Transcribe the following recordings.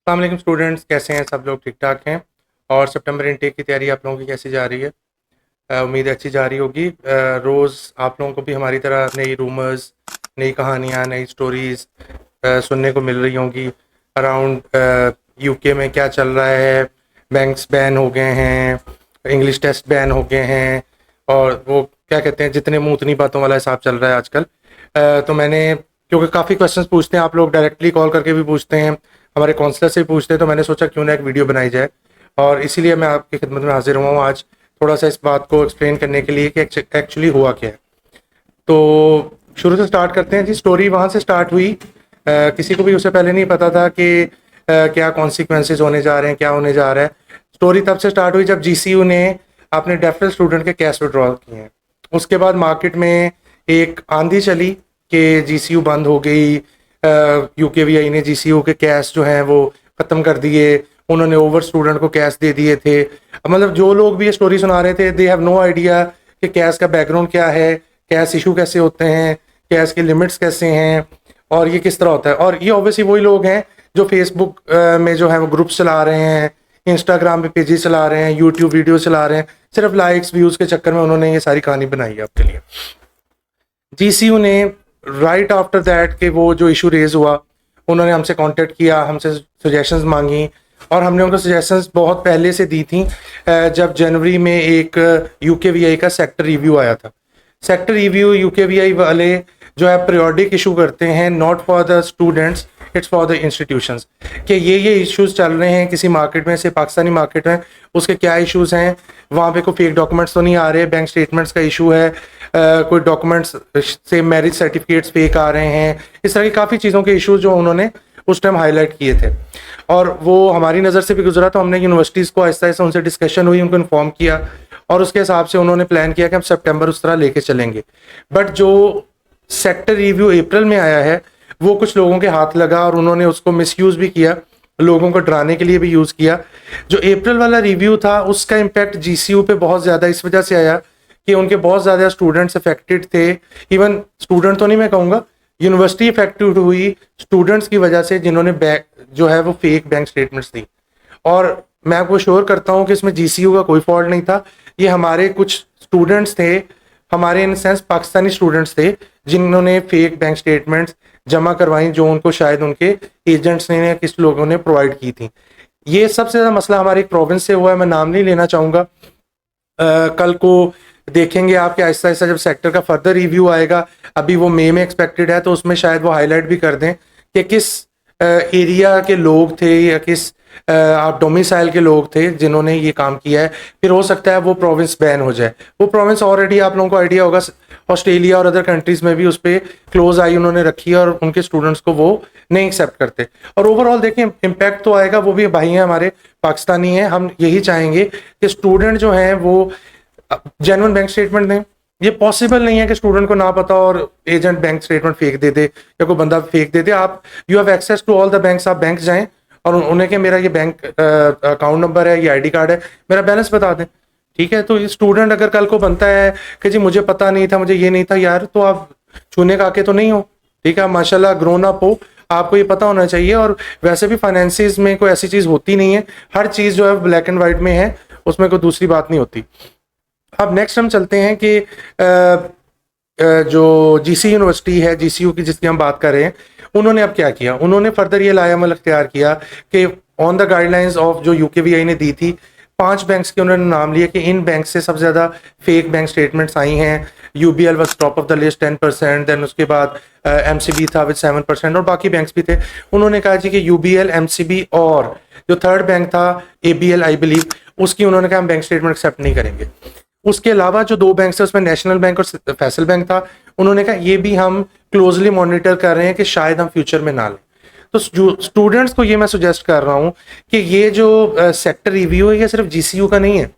अस्सलाम वालेकुम स्टूडेंट्स, कैसे हैं सब लोग? ठीक ठाक हैं? और सितंबर इनटेक की तैयारी आप लोगों की कैसी जा रही है? उम्मीद है अच्छी जा रही होगी। रोज़ आप लोगों को भी हमारी तरह नई रूमर्स, नई कहानियाँ, नई स्टोरीज़ सुनने को मिल रही होंगी। अराउंड यूके में क्या चल रहा है, बैंक्स बैन हो गए हैं, इंग्लिश टेस्ट बैन हो गए हैं, और वो क्या कहते हैं, जितने मुँह उतनी बातों वाला हिसाब चल रहा है आजकल। तो मैंने, क्योंकि काफ़ी क्वेश्चंस पूछते हैं आप लोग, डायरेक्टली कॉल करके भी पूछते हैं, हमारे काउंसलर से भी पूछते हैं, तो मैंने सोचा क्यों ना एक वीडियो बनाई जाए, और इसीलिए मैं आपकी खिदमत में हाजिर हुआ हूँ आज, थोड़ा सा इस बात को एक्सप्लेन करने के लिए कि एक्चुअली हुआ क्या है। तो शुरू से स्टार्ट करते हैं जी। स्टोरी वहाँ से स्टार्ट हुई, किसी को भी उससे पहले नहीं पता था कि क्या कॉन्सिक्वेंसेज होने जा रहे हैं, क्या होने जा रहा है। स्टोरी तब से स्टार्ट हुई जब जीसीयू ने अपने डेफरल स्टूडेंट के कैश विड्रॉल किए हैं। उसके बाद मार्केट में एक आंधी चली कि जीसीयू बंद हो गई, यूकेवीआई ने जीसीयू के कैश जो हैं वो ख़त्म कर दिए, उन्होंने ओवर स्टूडेंट को कैश दे दिए थे। मतलब जो लोग भी ये स्टोरी सुना रहे थे, दे हैव नो आइडिया कि कैश का बैकग्राउंड क्या है, कैश इशू कैसे होते हैं, कैश के लिमिट्स कैसे हैं, और ये किस तरह होता है। और ये ऑब्वियसली वही लोग हैं जो फेसबुक में जो है वो ग्रुप चला रहे हैं, इंस्टाग्राम पे पेजेस चला रहे हैं, यूट्यूब वीडियो चला रहे हैं, सिर्फ लाइक्स व्यूज़ के चक्कर में उन्होंने ये सारी कहानी बनाई है आपके लिए। जीसीयू ने राइट आफ्टर दैट के वो जो इशू रेज हुआ, उन्होंने हमसे कांटेक्ट किया, हमसे सजेशंस मांगी, और हमने उनको सजेशंस बहुत पहले से दी थी। जब जनवरी में एक यूकेवीआई का सेक्टर रिव्यू आया था। सेक्टर रिव्यू यूकेवीआई वाले जो है पीरियोडिक इशू करते हैं, not for the students, it's for the institutions, कि ये इश्यूज चल रहे हैं किसी मार्केट में से, पाकिस्तानी मार्केट में, उसके क्या इश्यूज हैं, वहाँ पे कोई फेक डॉक्यूमेंट्स तो नहीं आ रहे, बैंक स्टेटमेंट्स का इशू है, कोई डॉक्यूमेंट्स से मैरिज सर्टिफिकेट्स फेक आ रहे हैं, इस तरह की काफ़ी चीज़ों के इशूज जो उन्होंने उस टाइम हाईलाइट किए थे, और वो हमारी नज़र से भी गुजरा। तो हमने यूनिवर्सिटीज़ को आहिस्ता आहिस्ता उनसे डिस्कशन हुई, उनको इन्फॉर्म किया, और उसके हिसाब से उन्होंने प्लान किया कि हम सितंबर उस तरह लेके चलेंगे। बट जो सेक्टर रिव्यू अप्रैल में आया है, वो कुछ लोगों के हाथ लगा, और उन्होंने उसको मिसयूज़ भी किया, लोगों को डराने के लिए भी यूज़ किया। जो अप्रैल वाला रिव्यू था, उसका इम्पैक्ट जीसीयू पे बहुत ज़्यादा इस वजह से आया कि उनके बहुत ज़्यादा स्टूडेंट्स अफेक्टेड थे। इवन स्टूडेंट तो नहीं मैं कहूँगा, यूनिवर्सिटी अफेक्टेड हुई स्टूडेंट्स की वजह से, जिन्होंने जो है वो फेक बैंक स्टेटमेंट्स दी। और मैं आपको श्योर करता हूँ कि इसमें जीसीयू का कोई फॉल्ट नहीं था, ये हमारे कुछ स्टूडेंट्स थे, हमारे इन सेंस पाकिस्तानी स्टूडेंट्स थे, जिन्होंने फेक बैंक स्टेटमेंट्स जमा करवाई, जो उनको शायद उनके एजेंट्स ने या किस लोगों ने प्रोवाइड की थी। ये सबसे ज़्यादा मसला हमारे एक प्रोविंस से हुआ है, मैं नाम नहीं लेना चाहूँगा। कल को देखेंगे आपके आहिस्ता आहिस्ता जब सेक्टर का फर्दर रिव्यू आएगा, अभी वो मई में एक्सपेक्टेड है, तो उसमें शायद वो हाईलाइट भी कर दें कि किस एरिया के लोग थे या किस आप डोमिसाइल के लोग थे जिन्होंने ये काम किया है। फिर हो सकता है वो प्रोविंस बैन हो जाए। वो प्रोविंस ऑलरेडी आप लोगों को आइडिया होगा, ऑस्ट्रेलिया और अदर कंट्रीज में भी उस पर क्लोज आई उन्होंने रखी है, और उनके स्टूडेंट्स को वो नहीं एक्सेप्ट करते। और ओवरऑल देखें, इम्पैक्ट तो आएगा, वो भी भाई हैं हमारे, पाकिस्तानी हैं। हम यही चाहेंगे कि स्टूडेंट जो हैं वो जेन्युइन बैंक स्टेटमेंट दें। ये पॉसिबल नहीं है कि स्टूडेंट को ना पता और एजेंट बैंक स्टेटमेंट फेक दे दे, या कोई बंदा फेक दे दे। आप you have access to all the banks, आप बैंक जाएं और उन्हें कि मेरा ये बैंक अकाउंट नंबर है, ये आईडी कार्ड है, मेरा बैलेंस बता दें। ठीक है, तो स्टूडेंट अगर कल को बनता है कि जी मुझे पता नहीं था, मुझे ये नहीं था, यार तो आप छूने का आके तो नहीं हो। ठीक है, माशाल्लाह ग्रोन अप हो, आपको ये पता होना चाहिए। और वैसे भी फाइनेंसिस में कोई ऐसी चीज़ होती नहीं है, हर चीज़ जो है ब्लैक एंड वाइट में है, उसमें कोई दूसरी बात नहीं होती। अब नेक्स्ट हम चलते हैं कि जो जीसी यूनिवर्सिटी है, जीसीयू की जिसकी हम बात कर रहे हैं, उन्होंने अब क्या किया। उन्होंने फर्दर ये लायामल अख्तियार किया कि ऑन द गाइडलाइंस ऑफ जो यूकेवीआई ने दी थी, 5 बैंक्स के उन्होंने नाम लिया कि इन बैंक से सबसे ज़्यादा फेक बैंक स्टेटमेंट्स आई हैं। UBL was top of the list 10%, देन उसके बाद एमसीबी था विद 7%, और बाकी बैंक्स भी थे। उन्होंने कहा जी कि यूबीएल, एमसीबी और जो थर्ड बैंक था एबीएल आई बिलीव, उसकी उन्होंने कहा हम बैंक स्टेटमेंट एक्सेप्ट नहीं करेंगे। उसके अलावा जो 2 बैंक थे उसमें नेशनल बैंक और फैसल बैंक था, उन्होंने कहा ये भी हम क्लोजली मॉनिटर कर रहे हैं कि शायद हम फ्यूचर में ना लें। तो स्टूडेंट्स को ये मैं सुजेस्ट कर रहा हूँ कि ये जो सेक्टर रिव्यू है, ये सिर्फ जीसीयू का नहीं है,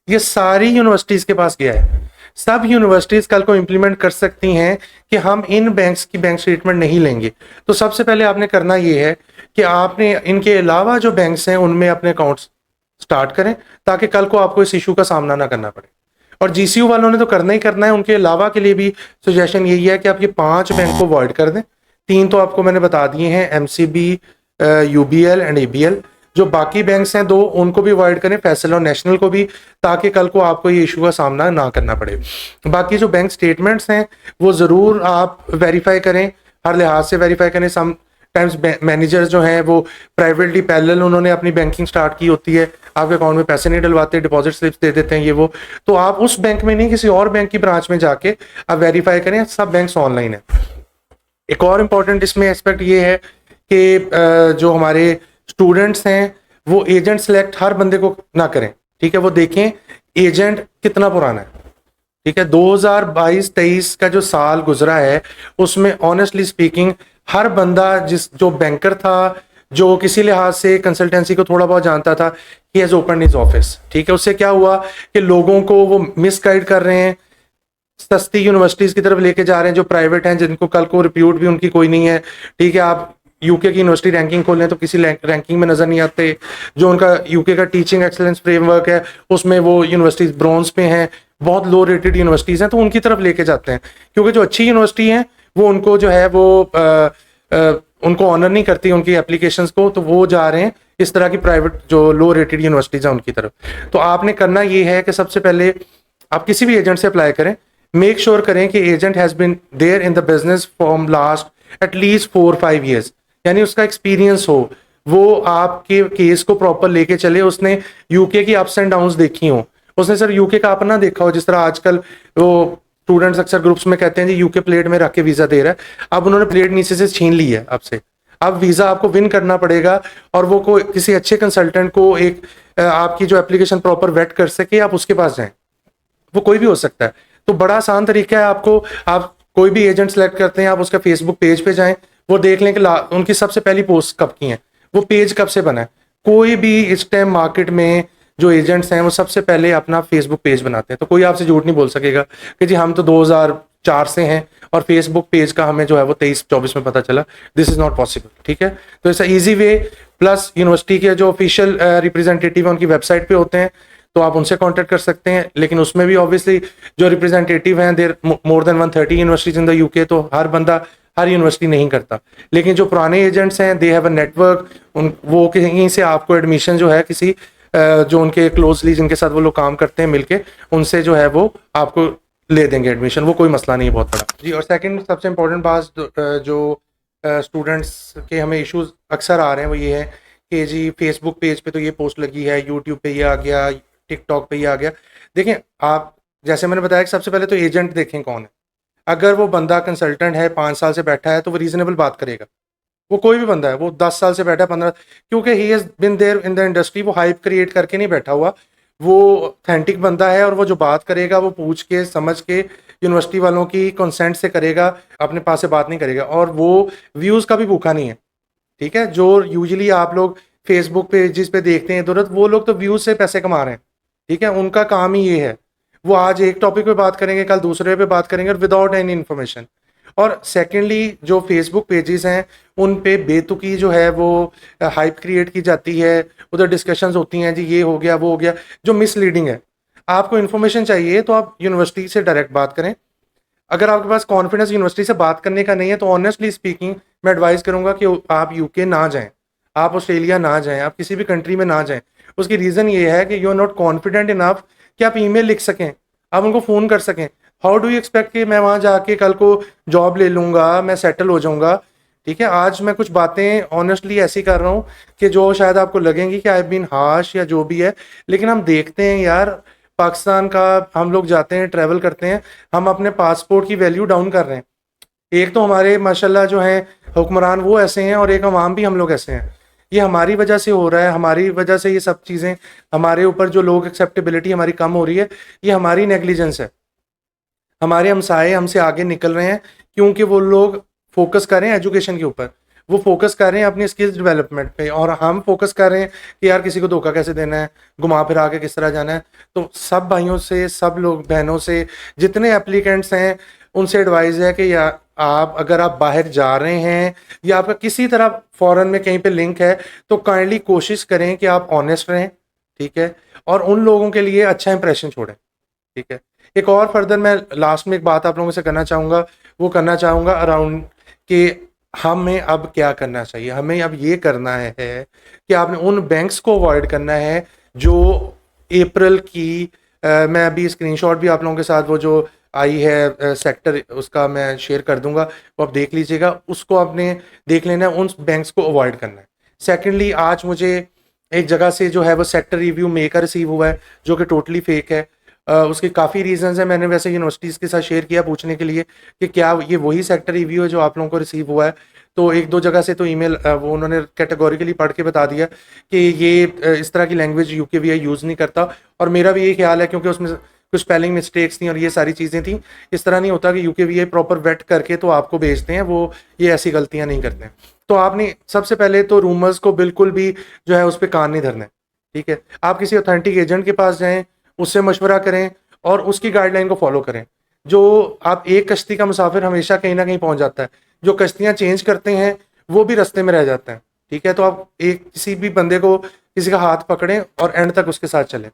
ये सारी यूनिवर्सिटीज़ के पास गया है। सब यूनिवर्सिटीज़ कल को इम्प्लीमेंट कर सकती हैं कि हम इन बैंक्स की बैंक स्टेटमेंट नहीं लेंगे। तो सबसे पहले आपने करना ये है कि आपने इनके अलावा जो बैंक्स हैं उनमें अपने अकाउंट्स स्टार्ट करें, ताकि कल को आपको इस इशू का सामना ना करना पड़े। और जीसीयू वालों ने तो करना ही करना है, उनके अलावा के लिए भी सजेशन यही है कि आप ये 5 बैंक को अवॉइड कर दें। 3 तो आपको मैंने बता दिए हैं, एमसीबी, यूबीएल एंड एबीएल। जो बाकी बैंक्स हैं 2 उनको भी अवॉइड करें, फैसल और नेशनल को भी, ताकि कल को आपको ये इशू का सामना ना करना पड़े। बाकी जो बैंक स्टेटमेंट्स हैं वो ज़रूर आप वेरीफाई करें, हर लिहाज से वेरीफाई करें। सम टाइम्स मैनेजर्स जो हैं वो प्राइवेटली पैरेलल उन्होंने अपनी बैंकिंग स्टार्ट की होती है, आपके अकाउंट में पैसे नहीं डलवाते, डिपॉजिट स्लिप्स दे देते हैं ये वो। तो आप उस बैंक में नहीं, किसी और बैंक की ब्रांच में जाके आप वेरीफाई करें, सब बैंक्स ऑनलाइन है। एक और इम्पॉर्टेंट इसमें एस्पेक्ट ये है कि जो हमारे स्टूडेंट्स हैं वो एजेंट सेलेक्ट हर बंदे को ना करें, ठीक है। वो देखें एजेंट कितना पुराना है, ठीक है। 2022-23 का जो साल गुजरा है उसमें ऑनेस्टली स्पीकिंग हर बंदा जो बैंकर था, जो किसी लिहाज से कंसल्टेंसी को थोड़ा बहुत जानता था, he has open his office, ठीक है। उससे क्या हुआ कि लोगों को वो मिसगाइड कर रहे हैं, सस्ती यूनिवर्सिटीज की तरफ लेके जा रहे हैं जो प्राइवेट हैं, जिनको कल को रिप्यूट भी उनकी कोई नहीं है, ठीक है। आप यूके की यूनिवर्सिटी रैंकिंग खोल लें तो किसी रैंकिंग में नजर नहीं आते। जो उनका यूके का टीचिंग एक्सेलेंस फ्रेमवर्क है उसमें वो यूनिवर्सिटीज ब्रॉन्ज पे हैं, बहुत लो रेटेड यूनिवर्सिटीज हैं, तो उनकी तरफ लेके जाते हैं। क्योंकि जो अच्छी यूनिवर्सिटी हैं वो उनको जो है वो उनको ऑनर नहीं करती उनकी एप्लीकेशंस को, तो वो जा रहे हैं इस तरह की प्राइवेट जो लो रेटेड यूनिवर्सिटीज हैं उनकी तरफ। तो आपने करना ये है कि सबसे पहले आप किसी भी एजेंट से अप्लाई करें, मेक श्योर करें कि agent has been there in the business from last at least 4-5 years, यानी उसका एक्सपीरियंस हो, वो आपके केस को प्रॉपर लेके चले, उसने यूके की अप्स एंड डाउन्स देखी हो, उसने सर यूके का अपना देखा हो। जिस तरह आजकल वो स्टूडेंट्स अक्सर ग्रुप्स में कहते हैं जी यूके प्लेट में रख के वीजा दे रहा है, अब उन्होंने प्लेट नीचे से छीन ली है आपसे, अब वीजा आपको विन करना पड़ेगा, और वो कोई किसी अच्छे कंसल्टेंट को एक आपकी जो एप्लीकेशन प्रॉपर वेट कर सके, आप उसके पास जाएं, वो कोई भी हो सकता है। तो बड़ा आसान तरीका है, आपको आप कोई भी एजेंट सेलेक्ट करते हैं, आप उसका फेसबुक पेज पे जाएं, वो देख लें कि उनकी सबसे पहली पोस्ट कब की है, वो पेज कब से बना है। कोई भी इस टाइम मार्केट में जो एजेंट्स हैं वो सबसे पहले अपना फेसबुक पेज बनाते हैं, तो कोई आपसे झूठ नहीं बोल सकेगा कि जी हम तो 2004 से हैं और फेसबुक पेज का हमें जो है वो 23-24 में पता चला। दिस इज नॉट पॉसिबल, ठीक है। तो ऐसा इजी वे, प्लस यूनिवर्सिटी के जो ऑफिशियल रिप्रेजेंटेटिव है उनकी वेबसाइट पे होते हैं, तो आप उनसे कांटेक्ट कर सकते हैं। लेकिन उसमें भी ऑब्वियसली जो रिप्रेजेंटेटिव हैं there more than 130 universities in the UK, तो हर बंदा हर यूनिवर्सिटी नहीं करता। लेकिन जो पुराने एजेंट्स हैं दे हैव अ नेटवर्क, वो कहीं से आपको एडमिशन जो है किसी जो उनके क्लोजली जिनके साथ वो लोग काम करते हैं मिलके, उनसे जो है वो आपको ले देंगे एडमिशन, वो कोई मसला नहीं है बहुत बड़ा जी। और सेकंड सबसे इम्पोर्टेंट बात जो स्टूडेंट्स के हमें इश्यूज अक्सर आ रहे हैं वो ये है कि जी फेसबुक पेज पे तो ये पोस्ट लगी है, यूट्यूब पे ये आ गया, टिकटॉक पे ये आ गया। देखें आप, जैसे मैंने बताया कि सबसे पहले तो एजेंट देखें कौन है। अगर वो बंदा कंसल्टेंट है, 5 साल से बैठा है, तो वो रीजनेबल बात करेगा। वो कोई भी बंदा है, वो 10 साल से बैठा है, 15, क्योंकि he has been there in the industry, वो हाइप क्रिएट करके नहीं बैठा हुआ, वो ऑथेंटिक बंदा है, और वो जो बात करेगा वो पूछ के समझ के यूनिवर्सिटी वालों की कंसेंट से करेगा, अपने पास से बात नहीं करेगा, और वो व्यूज़ का भी भूखा नहीं है, ठीक है। जो यूजुअली आप लोग फेसबुक पेजेस पे देखते हैं तुरंत, वो लोग तो व्यूज़ से पैसे कमा रहे हैं, ठीक है। उनका काम ही ये है, वो आज एक टॉपिक पे बात करेंगे, कल दूसरे पे बात करेंगे, और विदाउट एनी इन्फॉर्मेशन। और सेकेंडली जो फेसबुक पेजेस हैं उन पे बेतुकी जो है वो हाइप क्रिएट की जाती है, उधर डिस्कशंस होती हैं जी ये हो गया वो हो गया, जो मिसलीडिंग है। आपको इन्फॉर्मेशन चाहिए तो आप यूनिवर्सिटी से डायरेक्ट बात करें। अगर आपके पास कॉन्फिडेंस यूनिवर्सिटी से बात करने का नहीं है तो ऑनेस्टली स्पीकिंग मैं एडवाइस करूंगा कि आप यूके ना जाएं, आप ऑस्ट्रेलिया ना जाएं, आप किसी भी कंट्री में ना जाएं। उसकी रीज़न ये है कि you are not confident enough कि आप ईमेल लिख सकें, आप उनको फ़ोन कर सकें। हाउ डू यू एक्सपेक्ट कि मैं वहाँ जाके कल को जॉब ले लूँगा, मैं सेटल हो जाऊँगा, ठीक है। आज मैं कुछ बातें ऑनेस्टली ऐसी कर रहा हूँ कि जो शायद आपको लगेंगी कि आई बीन हाश या जो भी है, लेकिन हम देखते हैं यार पाकिस्तान का, हम लोग जाते हैं ट्रैवल करते हैं, हम अपने पासपोर्ट की वैल्यू डाउन कर रहे हैं। एक तो हमारे माशाल्लाह जो हैं हुक्मरान वो ऐसे हैं, और एक अवाम भी हम लोग ऐसे हैं। ये हमारी वजह से हो रहा है, हमारी वजह से ये सब चीज़ें, हमारे ऊपर जो लोग एक्सेप्टेबिलिटी हमारी कम हो रही है, ये हमारी नेग्लिजेंस है। हमारे हमसाए हमसे आगे निकल रहे हैं क्योंकि वो लोग फोकस कर रहे हैं एजुकेशन के ऊपर, वो फोकस कर रहे हैं अपनी स्किल्स डेवलपमेंट पे, और हम फोकस कर रहे हैं कि यार किसी को धोखा कैसे देना है, घुमा फिरा के किस तरह जाना है। तो सब भाइयों से, सब लोग बहनों से, जितने एप्लीकेंट्स हैं उनसे एडवाइस है कि यार आप अगर आप बाहर जा रहे हैं या आपका किसी तरह फॉरेन में कहीं पे लिंक है, तो काइंडली कोशिश करें कि आप ऑनेस्ट रहें, ठीक है, और उन लोगों के लिए अच्छा इंप्रेशन छोड़ें, ठीक है। एक और फर्दर मैं लास्ट में एक बात आप लोगों से करना चाहूँगा, वो करना चाहूँगा अराउंड कि हमें अब क्या करना चाहिए? हमें अब ये करना है कि आपने उन बैंक्स को अवॉइड करना है जो अप्रैल की मैं अभी स्क्रीनशॉट भी आप लोगों के साथ वो जो आई है सेक्टर उसका मैं शेयर कर दूँगा, वो आप देख लीजिएगा। उसको आपने देख लेना है, उन बैंक्स को अवॉइड करना है। सेकंडली आज मुझे एक जगह से जो है वो सेक्टर रिव्यू मे का रिसीव हुआ है, जो कि टोटली फेक है। उसके काफ़ी रीज़न्स हैं, मैंने वैसे यूनिवर्सिटीज़ के साथ शेयर किया पूछने के लिए कि क्या ये वही सेक्टर रिव्यू है जो आप लोगों को रिसीव हुआ है? तो 1-2 जगह से तो ईमेल वो उन्होंने कैटेगोरिकली पढ़ के बता दिया कि ये इस तरह की लैंग्वेज यूकेवीआई यूज़ नहीं करता। और मेरा भी यही ख्याल है, क्योंकि उसमें कुछ स्पेलिंग मिस्टेक्स थी और ये सारी चीज़ें थी। इस तरह नहीं होता कि यूकेवीआई प्रॉपर वेट करके तो आपको भेजते हैं, वो ये ऐसी गलतियाँ नहीं करते हैं। तो आपने सबसे पहले तो रूमर्स को बिल्कुल भी जो है उस पे कान नहीं धरना है, ठीक है? आप किसी ऑथेंटिक एजेंट के पास जाएँ, उससे मशवरा करें और उसकी गाइडलाइन को फॉलो करें। जो आप एक कश्ती का मुसाफिर हमेशा कहीं न कहीं पहुँच जाता है। जो कश्तियाँ चेंज करते हैं, वो भी रास्ते में रह जाते हैं, ठीक है? तो आप एक किसी भी बंदे को किसी का हाथ पकड़ें और एंड तक उसके साथ चलें।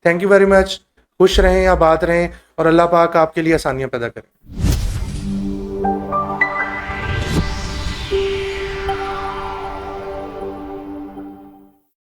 Thank you very much. खुश रहें, आबाद रहें और अल्लाह पाक आपके लिए आसानियाँ पैदा करे।